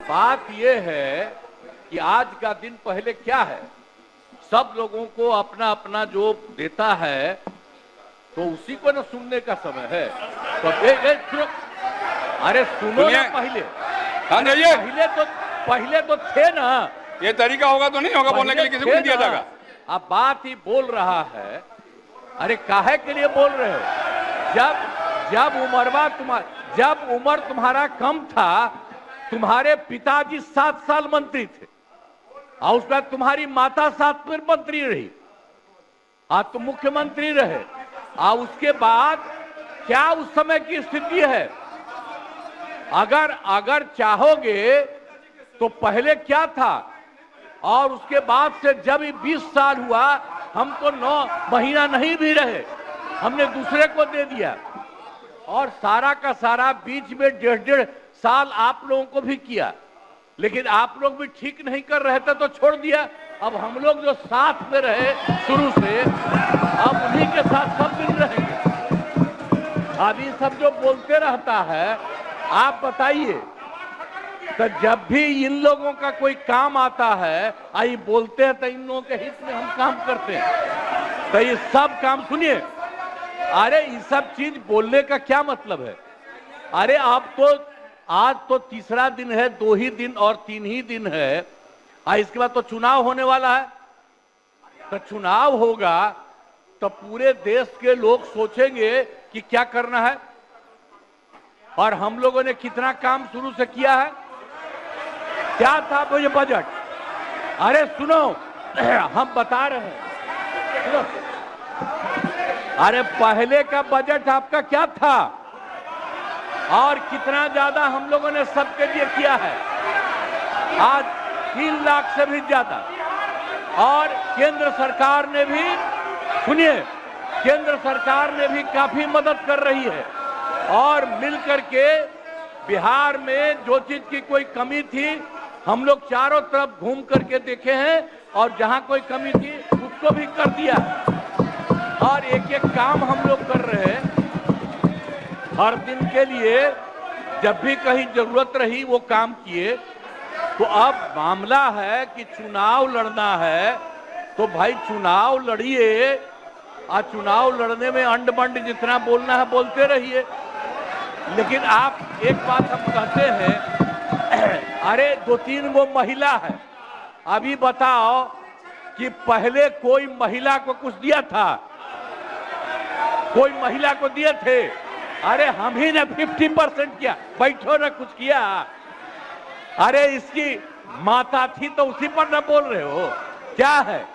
बात यह है कि आज का दिन पहले क्या है, सब लोगों को अपना अपना जो देता है तो उसी को न सुनने का समय है। तो अरे सुनो ना पहले। पहले तो थे ना। ये तरीका होगा तो नहीं होगा बोलने के लिए, किसी को नहीं दिया जाएगा। अब बात ही बोल रहा है। अरे काहे के लिए बोल रहे हो? जब उम्र तुम्हारा कम था, तुम्हारे पिताजी 7 साल मंत्री थे और उसके बाद तुम्हारी माता 7 फिर मंत्री रही, आज तुम मुख्यमंत्री रहे। और उसके बाद क्या उस समय की स्थिति है? अगर चाहोगे तो पहले क्या था और उसके बाद से जब 20 साल हुआ, हम तो 9 महीना नहीं भी रहे, हमने दूसरे को दे दिया। और सारा का सारा बीच में 1.5 साल आप लोगों को भी किया, लेकिन आप लोग भी ठीक नहीं कर रहे थे तो छोड़ दिया। अब हम लोग जो साथ में रहे शुरू से, अब उन्हीं के साथ सब दिन रहेंगे। अभी सब जो बोलते रहता है, आप बताइए, तो जब भी इन लोगों का कोई काम आता है, आई बोलते हैं तो इन लोगों के हित में हम काम करते हैं। तो ये सब काम सुनिए, अरे ये सब चीज बोलने का क्या मतलब है? अरे आप तो आज तो तीसरा दिन है, 2 ही दिन और 3 ही दिन है, इसके बाद तो चुनाव होने वाला है। तो चुनाव होगा तो पूरे देश के लोग सोचेंगे कि क्या करना है, और हम लोगों ने कितना काम शुरू से किया है। क्या था वो ये बजट? अरे सुनो, हम बता रहे हैं, सुनो। अरे पहले का बजट आपका क्या था और कितना ज्यादा हम लोगों ने सबके लिए किया है? आज 3 लाख से भी ज्यादा। और केंद्र सरकार ने भी, सुनिए, केंद्र सरकार ने भी काफी मदद कर रही है। और मिलकर के बिहार में जो चीज की कोई कमी थी, हम लोग चारों तरफ घूम करके देखे हैं और जहां कोई कमी थी उसको भी कर दिया। और एक एक काम हम लोग कर रहे हैं हर दिन के लिए। जब भी कहीं जरूरत रही वो काम किए। तो अब मामला है कि चुनाव लड़ना है तो भाई चुनाव लड़िए, और चुनाव लड़ने में अंड बंड जितना बोलना है बोलते रहिए। लेकिन आप एक बात हम कहते हैं, अरे 2-3 गो महिला है, अभी बताओ कि पहले कोई महिला को कुछ दिया था? कोई महिला को दिए थे? अरे हम ही ने 50% किया। बैठो ना, कुछ किया? अरे इसकी माता थी तो उसी पर ना बोल रहे हो? क्या है?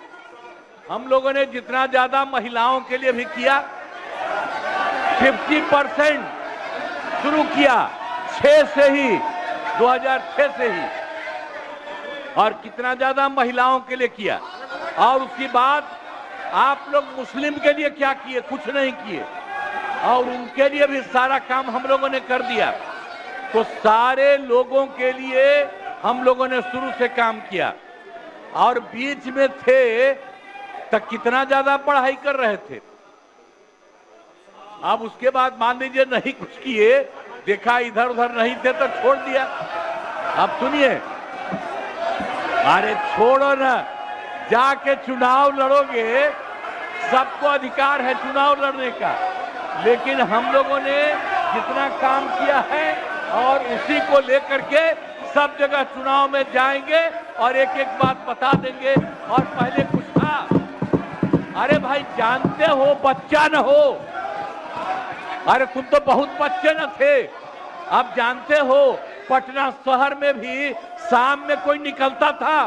हम लोगों ने जितना ज्यादा महिलाओं के लिए भी किया, 50% शुरू किया 6 से ही, 2006 से ही। और कितना ज्यादा महिलाओं के लिए किया। और उसके बाद आप लोग मुस्लिम के लिए क्या किए? कुछ नहीं किए। और उनके लिए भी सारा काम हम लोगों ने कर दिया। तो सारे लोगों के लिए हम लोगों ने शुरू से काम किया। और बीच में थे तो कितना ज्यादा पढ़ाई कर रहे थे। अब उसके बाद मान लीजिए नहीं कुछ किए, देखा इधर उधर नहीं थे तो छोड़ दिया। अब सुनिए, अरे छोड़ो ना, जाके चुनाव लड़ोगे, सबको अधिकार है चुनाव लड़ने का। लेकिन हम लोगों ने जितना काम किया है और उसी को लेकर के सब जगह चुनाव में जाएंगे और एक एक बात बता देंगे। और पहले कुछ था, अरे भाई जानते हो, बच्चा न हो, अरे तुम तो बहुत बच्चे न थे। अब जानते हो पटना शहर में भी शाम में कोई निकलता था?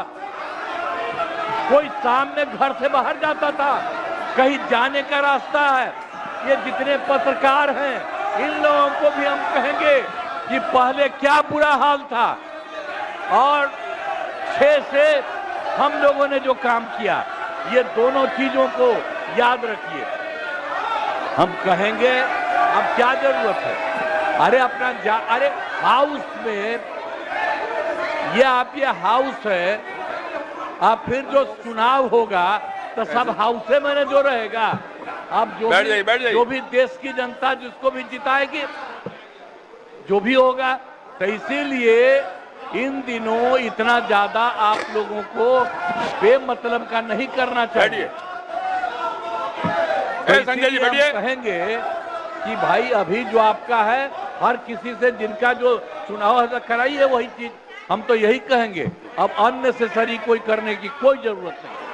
कोई शाम में घर से बाहर जाता था? कहीं जाने का रास्ता है? ये जितने पत्रकार हैं, इन लोगों को भी हम कहेंगे कि पहले क्या बुरा हाल था। और 6 से हम लोगों ने जो काम किया, ये दोनों चीजों को याद रखिए। हम कहेंगे अब क्या जरूरत है? अरे अपना अरे हाउस में, ये हाउस है, अब फिर जो चुनाव होगा तो सब हाउसे में जो रहेगा। अब जो भी देश की जनता जिसको भी जिताएगी, जो भी होगा। तो इसीलिए इन दिनों इतना ज्यादा आप लोगों को बेमतलब का नहीं करना चाहिए। संजय जी बैठिए। कहेंगे कि भाई अभी जो आपका है हर किसी से जिनका जो चुनाव कराइए वही चीज, हम तो यही कहेंगे। अब अननेसेसरी कोई करने की कोई जरूरत नहीं।